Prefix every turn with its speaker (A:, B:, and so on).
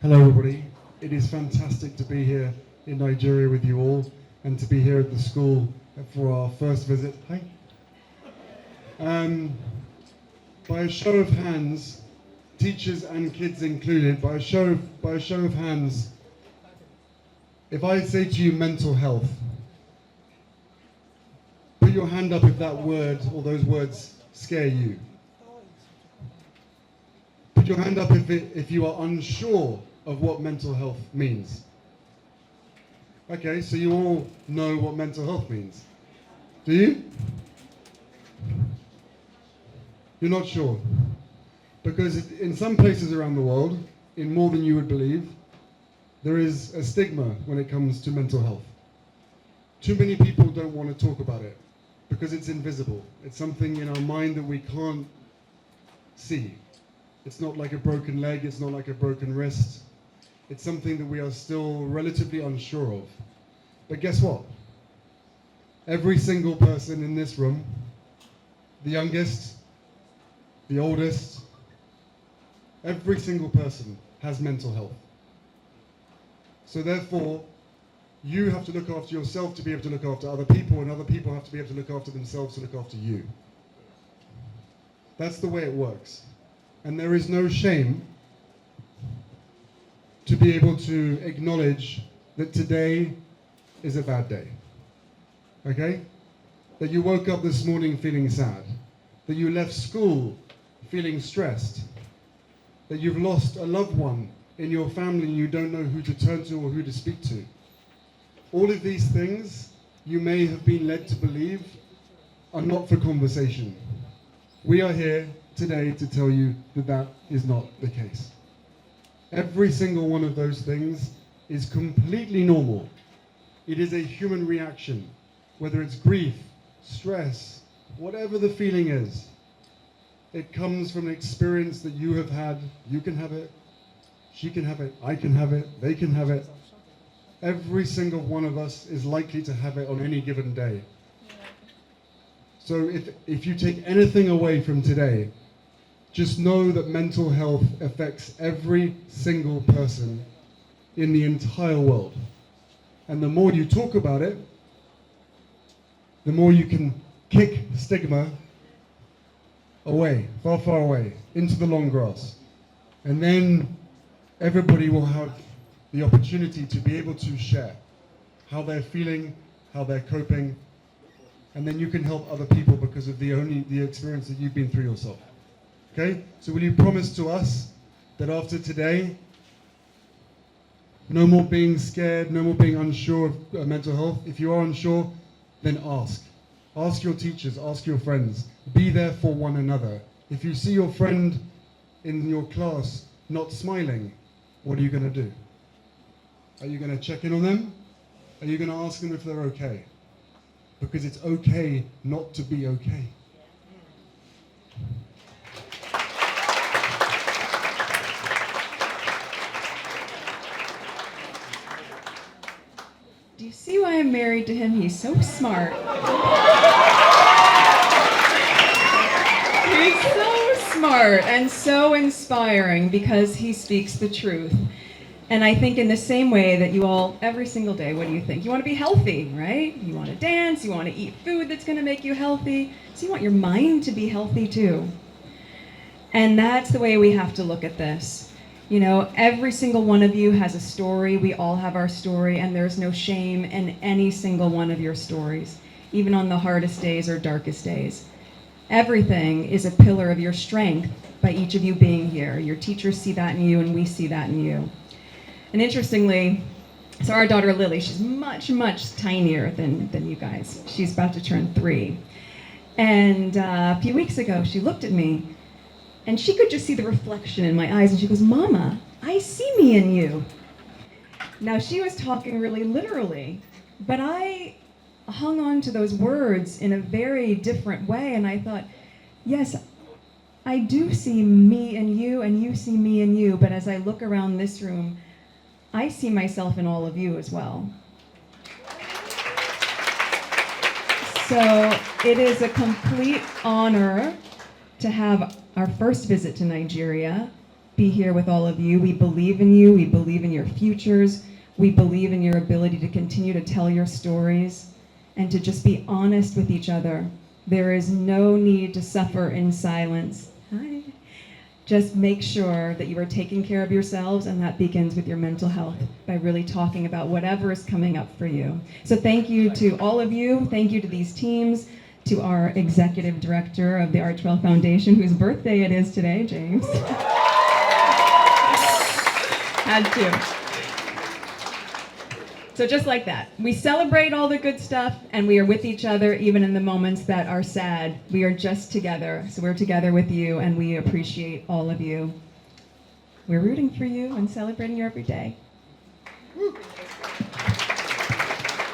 A: Hello everybody, it is fantastic to be here in Nigeria with you all and to be here at the school for our first visit. Hi. By a show of hands, teachers and kids included, by a show of hands, if I say to you mental health, put your hand up if that word or those words scare you. Put your hand up if you are unsure of what mental health means. Okay, so you all know what mental health means. Do you? You're not sure. Because in some places around the world, in more than you would believe, there is a stigma when it comes to mental health. Too many people don't want to talk about it because it's invisible. It's something in our mind that we can't see. It's not like a broken leg, it's not like a broken wrist. It's something that we are still relatively unsure of. But guess what? Every single person in this room, the youngest, the oldest, every single person has mental health. So therefore, you have to look after yourself to be able to look after other people, and other people have to be able to look after themselves to look after you. That's the way it works. And there is no shame to be able to acknowledge that today is a bad day. Okay? That you woke up this morning feeling sad. That you left school feeling stressed. That you've lost a loved one in your family and you don't know who to turn to or who to speak to. All of these things you may have been led to believe are not for conversation. We are here today to tell you that that is not the case. Every single one of those things is completely normal. It is a human reaction, whether it's grief, stress, whatever the feeling is. It comes from an experience that you have had. You can have it, she can have it, I can have it, they can have it. Every single one of us is likely to have it on any given day. So if you take anything away from today, just know that mental health affects every single person in the entire world. And the more you talk about it, the more you can kick stigma away, far, far away, into the long grass. And then everybody will have the opportunity to be able to share how they're feeling, how they're coping, and then you can help other people because of the experience that you've been through yourself. Okay? So will you promise to us that after today, no more being scared, no more being unsure of mental health? If you are unsure, then ask. Ask your teachers, ask your friends. Be there for one another. If you see your friend in your class not smiling, what are you going to do? Are you going to check in on them? Are you going to ask them if they're okay? Because it's okay not to be okay.
B: Do you see why I'm married to him? He's so smart. He's so smart and so inspiring because he speaks the truth. And I think in the same way that you all, every single day, what do you think? You want to be healthy, right? You want to dance, you want to eat food that's going to make you healthy. So you want your mind to be healthy too. And that's the way we have to look at this. You know, every single one of you has a story. We all have our story, and there's no shame in any single one of your stories, even on the hardest days or darkest days. Everything is a pillar of your strength by each of you being here. Your teachers see that in you, and we see that in you. And interestingly, so our daughter Lily, she's much, much tinier than you guys. She's about to turn 3. And a few weeks ago, she looked at me, and she could just see the reflection in my eyes, and she goes, "Mama, I see me in you." Now, she was talking really literally, but I hung on to those words in a very different way, and I thought, yes, I do see me in you, and you see me in you, but as I look around this room, I see myself in all of you as well. So it is a complete honor to have our first visit to Nigeria be here with all of you. We believe in you. We believe in your futures. We believe in your ability to continue to tell your stories and to just be honest with each other. There is no need to suffer in silence. Hi. Just make sure that you are taking care of yourselves, and that begins with your mental health by really talking about whatever is coming up for you. So thank you to all of you. Thank you to these teams, to our executive director of the Archwell Foundation, whose birthday it is today, James. Had to. So just like that, we celebrate all the good stuff, and we are with each other even in the moments that are sad. We are just together. So we're together with you, and we appreciate all of you. We're rooting for you and celebrating you every day. Woo.